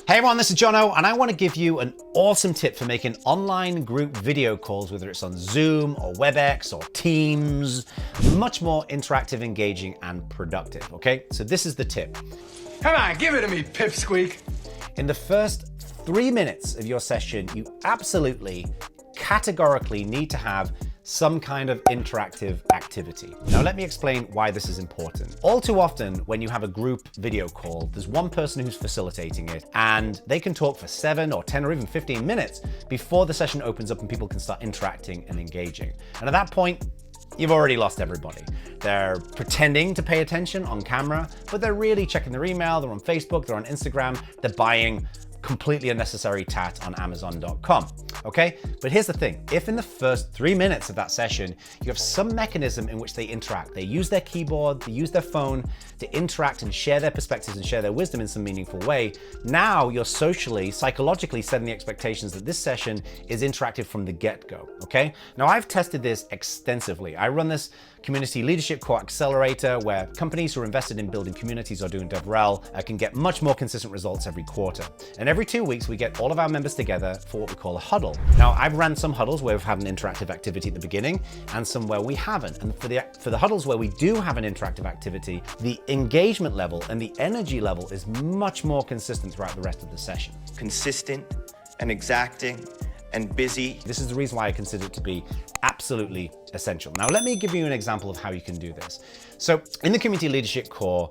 Hey everyone, this is Jono, and I want to give you an awesome tip for making online group video calls, whether it's on Zoom or WebEx or Teams, much more interactive, engaging, and productive, okay? So this is the tip. Come on, give it to me, pipsqueak. In the first 3 minutes of your session, you absolutely, categorically need to have some kind of interactive activity. Now let me explain why this is important. All too often when you have a group video call, there's one person who's facilitating it and they can talk for 7 or 10 or even 15 minutes before the session opens up and people can start interacting and engaging. And at that point, you've already lost everybody. They're pretending to pay attention on camera, but they're really checking their email, they're on Facebook, they're on Instagram, they're buying completely unnecessary tat on Amazon.com, okay? But here's the thing, if in the first 3 minutes of that session, you have some mechanism in which they interact, they use their keyboard, they use their phone to interact and share their perspectives and share their wisdom in some meaningful way, now you're socially, psychologically setting the expectations that this session is interactive from the get-go, okay? Now I've tested this extensively. I run this community leadership core accelerator where companies who are invested in building communities or doing DevRel can get much more consistent results every quarter. And every 2 weeks, we get all of our members together for what we call a huddle. Now, I've ran some huddles where we've had an interactive activity at the beginning and some where we haven't. And for the huddles where we do have an interactive activity, the engagement level and the energy level is much more consistent throughout the rest of the session. Consistent and exacting and busy. This is the reason why I consider it to be absolutely essential. Now, let me give you an example of how you can do this. So in the community leadership core,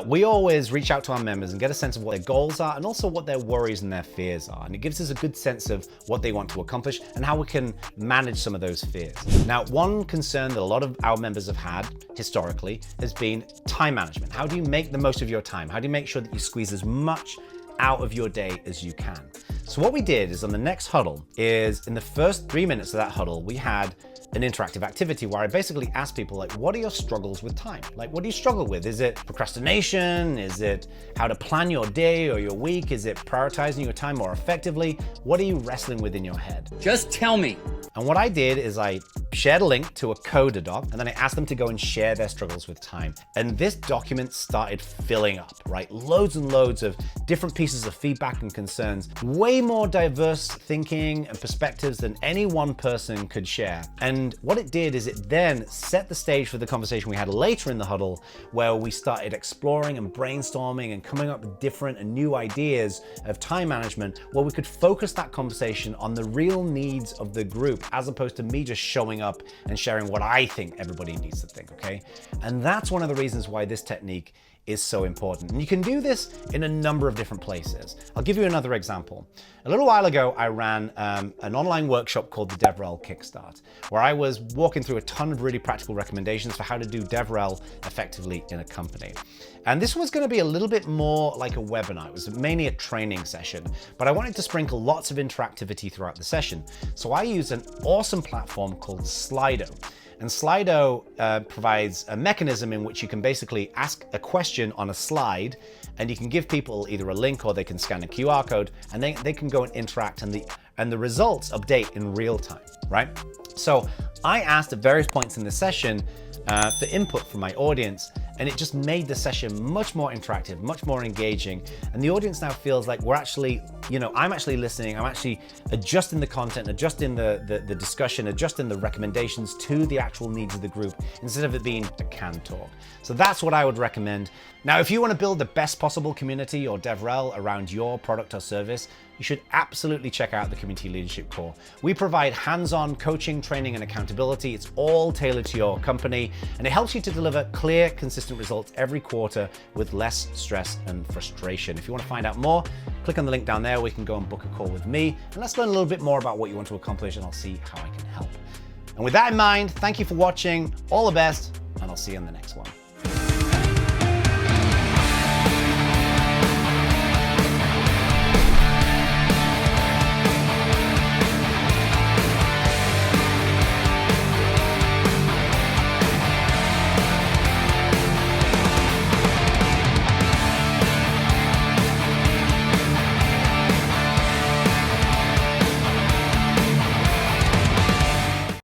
we always reach out to our members and get a sense of what their goals are and also what their worries and their fears are. And it gives us a good sense of what they want to accomplish and how we can manage some of those fears. Now, one concern that a lot of our members have had historically has been time management. How do you make the most of your time? How do you make sure that you squeeze as much out of your day as you can? So what we did is on the next huddle is in the first 3 minutes of that huddle, we had an interactive activity where I basically asked people, like, what are your struggles with time? Like, what do you struggle with? Is it procrastination? Is it how to plan your day or your week? Is it prioritizing your time more effectively? What are you wrestling with in your head? Just tell me. And what I did is I shared a link to a Coda doc, and then I asked them to go and share their struggles with time. And this document started filling up, right? Loads and loads of different pieces of feedback and concerns, way more diverse thinking and perspectives than any one person could share. And what it did is it then set the stage for the conversation we had later in the huddle, where we started exploring and brainstorming and coming up with different and new ideas of time management, where we could focus that conversation on the real needs of the group, as opposed to me just showing up and sharing what I think everybody needs to think, okay? And that's one of the reasons why this technique is so important. And you can do this in a number of different places. I'll give you another example. A little while ago, I ran an online workshop called the DevRel Kickstart, where I was walking through a ton of really practical recommendations for how to do DevRel effectively in a company. And this was going to be a little bit more like a webinar. It was mainly a training session, but I wanted to sprinkle lots of interactivity throughout the session. So I used an awesome platform called Slido. And Slido provides a mechanism in which you can basically ask a question on a slide, and you can give people either a link or they can scan a QR code, and they can go and interact, and the results update in real time, right? So I asked at various points in the session for input from my audience, and it just made the session much more interactive, much more engaging. And the audience now feels like we're actually, I'm actually listening, I'm actually adjusting the content, adjusting the discussion, adjusting the recommendations to the actual needs of the group, instead of it being a canned talk. So that's what I would recommend. Now, if you want to build the best possible community or DevRel around your product or service, you should absolutely check out the Community Leadership Core. We provide hands-on coaching, training, and accountability. It's all tailored to your company, and it helps you to deliver clear, consistent results every quarter with less stress and frustration. If you want to find out more, click on the link down there. We can go and book a call with me, and let's learn a little bit more about what you want to accomplish, and I'll see how I can help. And with that in mind, thank you for watching. All the best, and I'll see you in the next one.